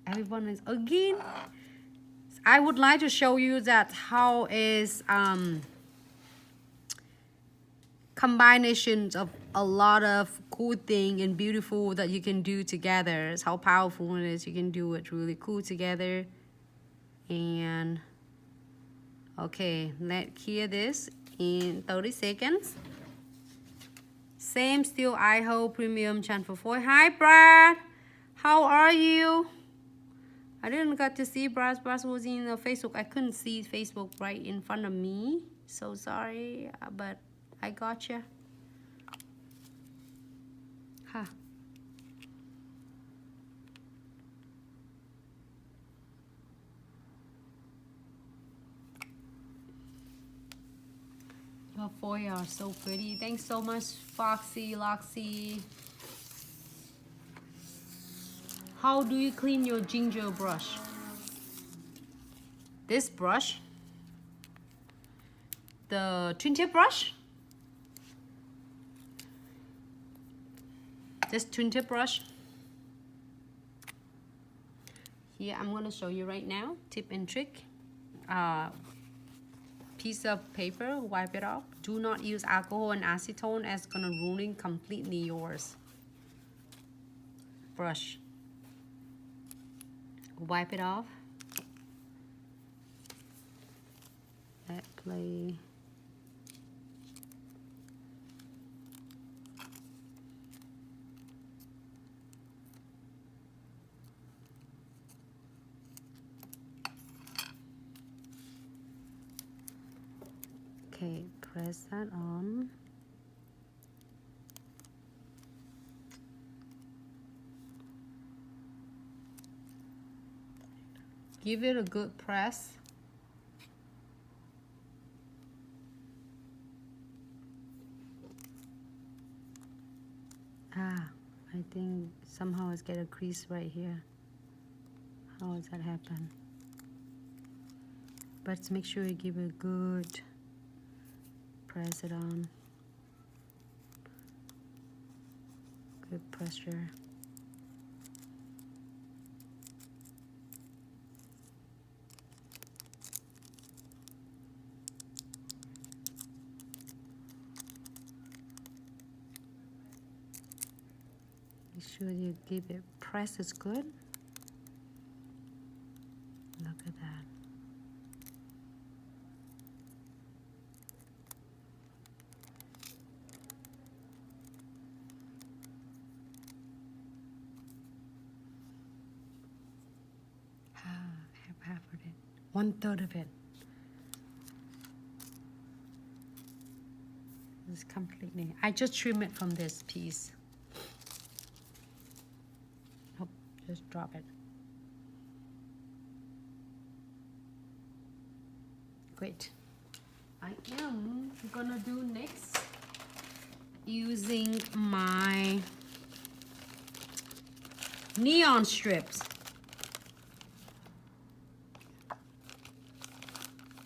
Everyone is again. I would like to show you that how is combinations of a lot of cool thing and beautiful that you can do together. It's how powerful it is. You can do it really cool together. And okay, let's hear this in 30 seconds. Same Still Idaho Premium Channel 4. Hi Brad, how are you? I didn't get to see Brad. Brad was in Facebook. I couldn't see Facebook right in front of me. So sorry, but I got you. Huh. Your foil are so pretty. Thanks so much, Foxy, Loxy. How do you clean your ginger brush? This brush, the twin tip brush, this twin tip brush. Here, I'm gonna show you right now, tip and trick. Piece of paper, wipe it off. Do not use alcohol and acetone, as gonna ruin completely yours. Brush. Wipe it off. Let play. Okay, press that on. Give it a good press. Ah, I think somehow it's get a crease right here. How does that happen? But make sure you give it a good press it on. Good pressure. Make sure you give it press is good. Look at that. I have half of it. 1/3 of it. It's completely. I just trim it from this piece. Oh, just drop it. Great. I am gonna do next using my neon strips.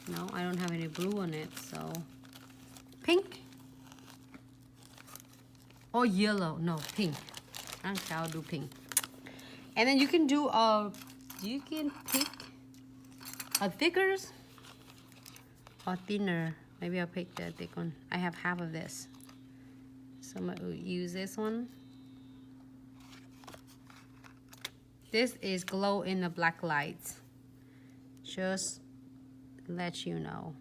No, I don't have any blue on it, so pink or yellow. No, pink. Okay, I'll do pink. And then you can do you can pick a thicker or thinner. Maybe I'll pick the thick one. I have half of this, so I'm gonna use this one. This is glow in the black lights. Just let you know.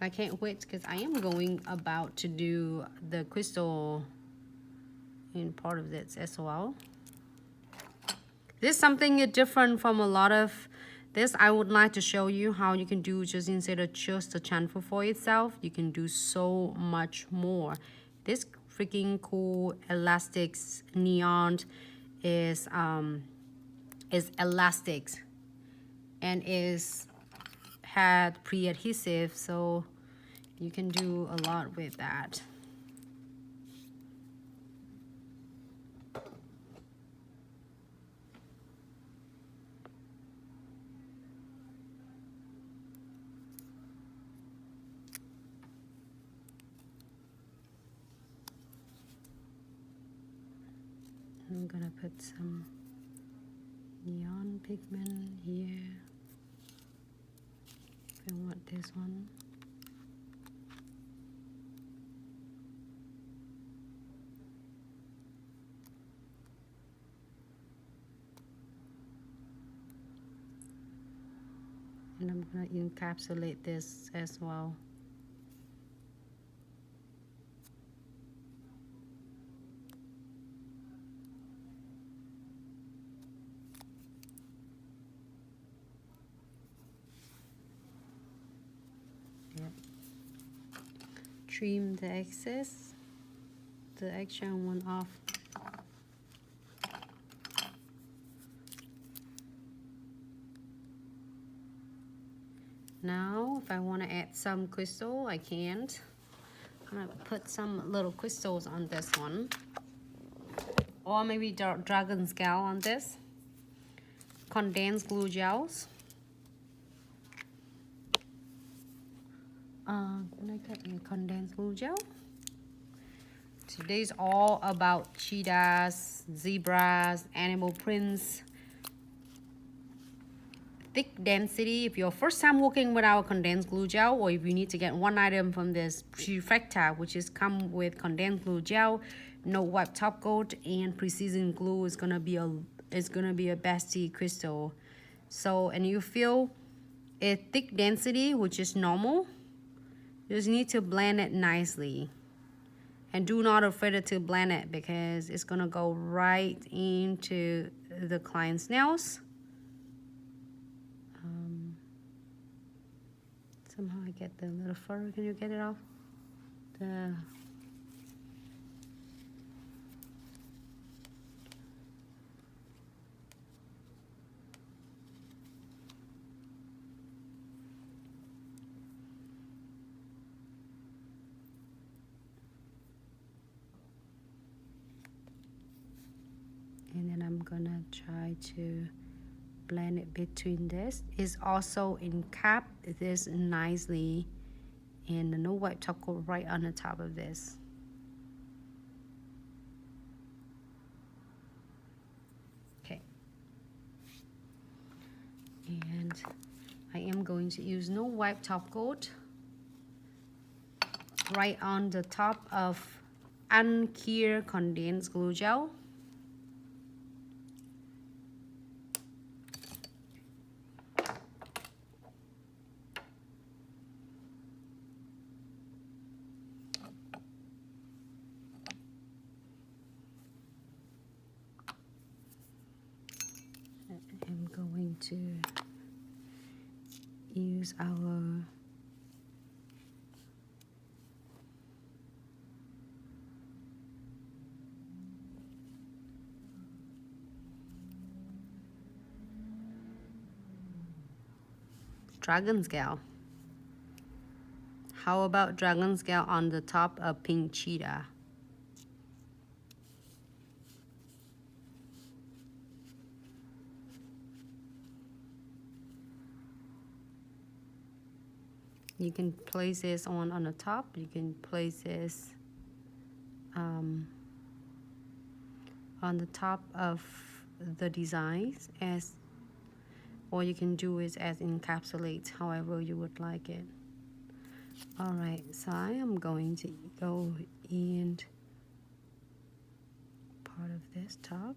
I can't wait because I am going about to do the crystal in part of this as well. This is something different from a lot of this. I would like to show you how you can do just instead of just the chamfer for itself, you can do so much more. This freaking cool elastics neon is elastics and is had pre-adhesive, so you can do a lot with that. I'm gonna put some neon pigment here. I want this one. And I'm gonna encapsulate this as well. Yep. Trim the excess, the extra one off. Now, if I want to add some crystal, I can't. I'm gonna put some little crystals on this one, or maybe dragon scale on this. Condensed glue gels. Can I get a condensed glue gel? Today's all about cheetahs, zebras, animal prints. Thick density. If you're first time working with our condensed glue gel, or if you need to get one item from this Trifecta, which is come with condensed glue gel, no wipe top coat, and precision glue, is gonna be a bestie crystal. So, and you feel a thick density, which is normal. You just need to blend it nicely, and do not afraid to blend it because it's gonna go right into the client's nails. Somehow I get the little fur. Can you get it off? And then I'm gonna try to blend it between this. Is also encap this nicely, and the no wipe top coat right on the top of this. Okay. And I am going to use no wipe top coat right on the top of unclear condensed glue gel. I'm going to use our dragon scale. How about dragon scale on the top of pink cheetah? You can place this on the top. You can place this on the top of the designs, as, or you can do it as encapsulate, however you would like it. All right, so I am going to go in part of this top.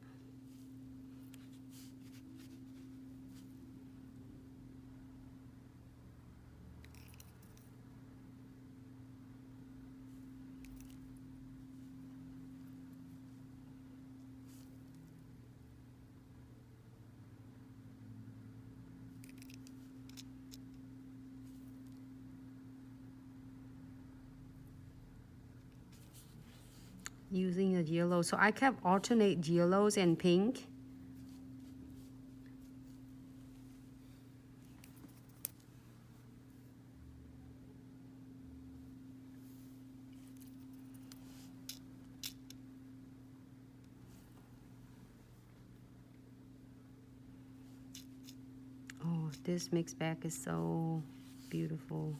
Using a yellow, so I kept alternate yellows and pink. Oh, this mixed bag is so beautiful.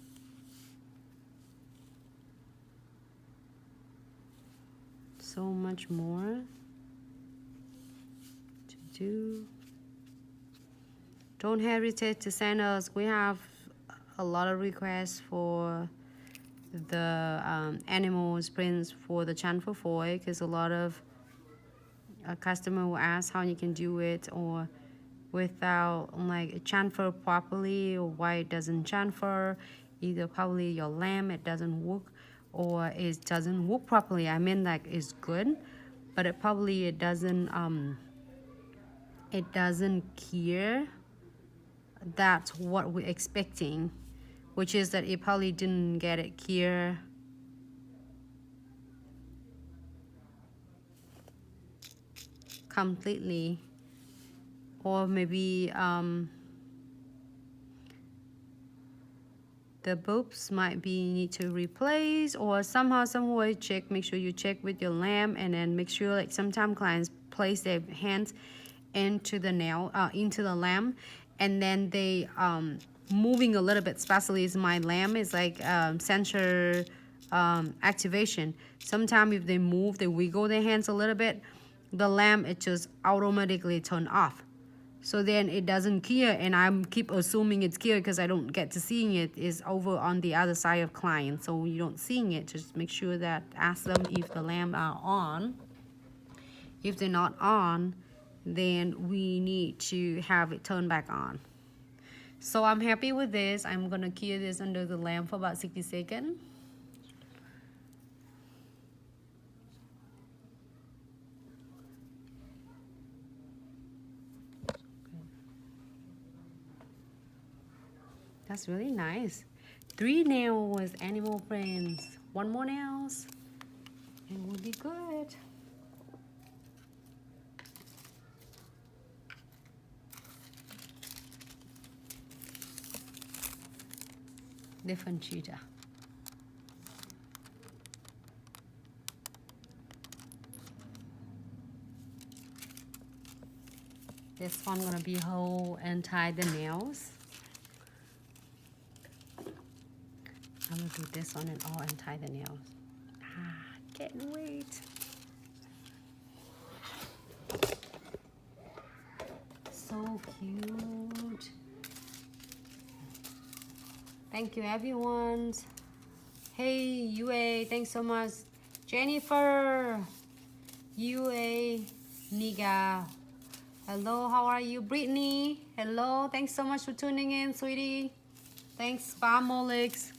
So much more. do. Don't hesitate to send us. We have a lot of requests for the animals prints for the chamfer foil, because a lot of customer will ask how you can do it, or without like chamfer properly, or why it doesn't chamfer. Either probably your lamp it doesn't work, or it doesn't work properly. I mean, like it's good, but it probably it doesn't cure. That's what we're expecting, which is that it probably didn't get it cure completely, or maybe the bulbs might be need to replace, or somehow some way check. Make sure you check with your lamp, and then make sure, like sometimes clients place their hands into the nail into the lamp, and then they moving a little bit, especially as my lamp is like sensor activation. Sometimes if they move, they wiggle their hands a little bit, the lamp it just automatically turn off. So then it doesn't cure, and I keep assuming it's cured because I don't get to seeing it is over on the other side of client. So you don't seeing it, just make sure that ask them if the lamp are on. If they're not on, then we need to have it turned back on. So I'm happy with this. I'm gonna cure this under the lamp for about 60 seconds. That's really nice. 3 nails with animal prints. 1 more nails and we'll be good. Different cheetah. This one gonna be whole and tie the nails. I'm gonna do this one and all and tie the nails. Can't wait. So cute. Thank you, everyone. Hey, UA, thanks so much. Jennifer, UA, Niga. Hello, how are you? Brittany, hello. Thanks so much for tuning in, sweetie. Thanks, Famolix.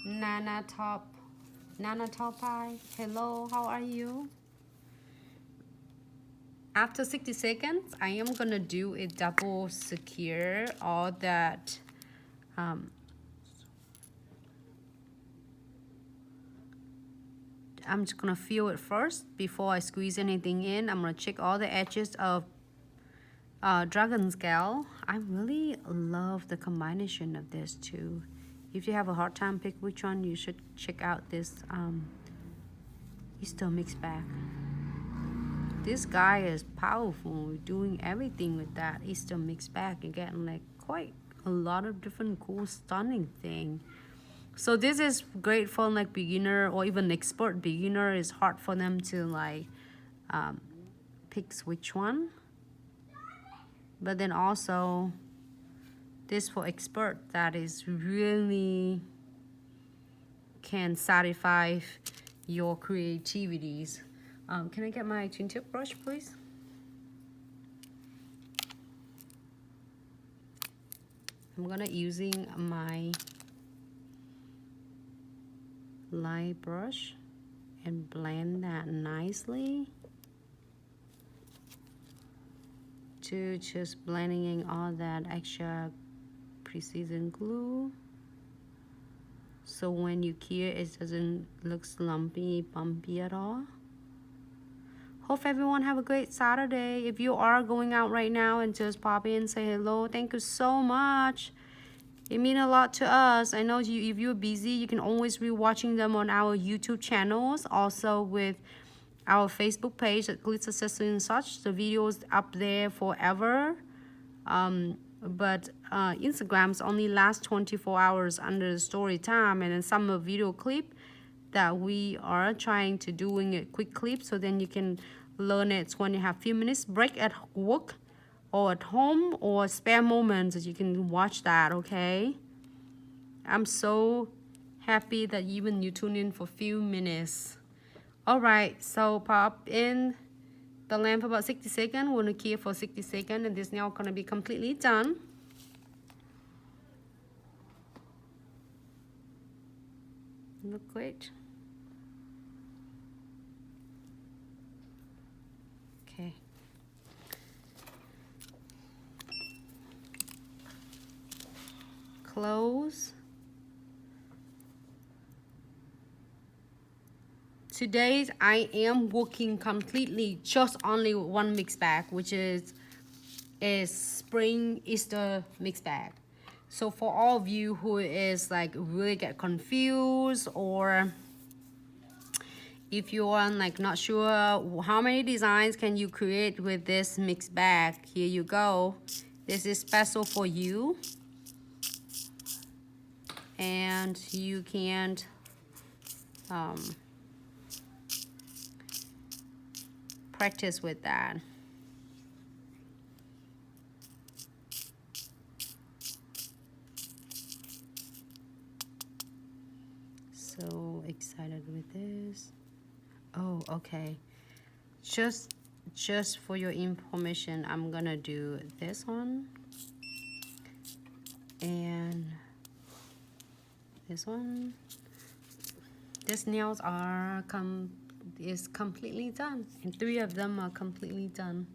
Nana Topai, hello, how are you? After 60 seconds, I am gonna do a double secure all that I'm just gonna feel it first before I squeeze anything in. I'm gonna check all the edges of dragon scale. I really love the combination of this too. If you have a hard time pick which one, you should check out this Easter mix bag. This guy is powerful, doing everything with that Easter mix bag. You're getting like quite a lot of different cool, stunning thing. So this is great for like beginner or even expert beginner. It's hard for them to like pick which one. But then also this for expert that is really can satisfy your creativities. Can I get my twin tip brush, please? I'm gonna using my light brush and blend that nicely to just blending in all that extra precision glue. So when you cure, it doesn't look lumpy, bumpy at all. Hope everyone have a great Saturday. If you are going out right now and just pop in, say hello. Thank you so much. It means a lot to us. I know you, if you're busy, you can always be watching them on our YouTube channels. Also with our Facebook page at Glitz Accessories and such. The videos up there forever. But Instagram's only lasts 24 hours under the story time, and then some of video clip that we are trying to doing a quick clip, so then you can learn it when you have few minutes break at work or at home or spare moments. You can watch that, okay? I'm so happy that even you tune in for a few minutes. All right, so pop in the lamp for about 60 seconds. We're gonna keep for 60 seconds, and this nail gonna be completely done. Look great. Okay. Close. Today I am working completely just only one mix bag, which is spring Easter mix bag. So for all of you who is like really get confused, or if you are like not sure how many designs can you create with this mix bag, here you go. This is special for you, and you can practice with that. So excited with this. Oh, okay. Just for your information, I'm gonna do this one and this one. These nails are completely done, and 3 of them are completely done.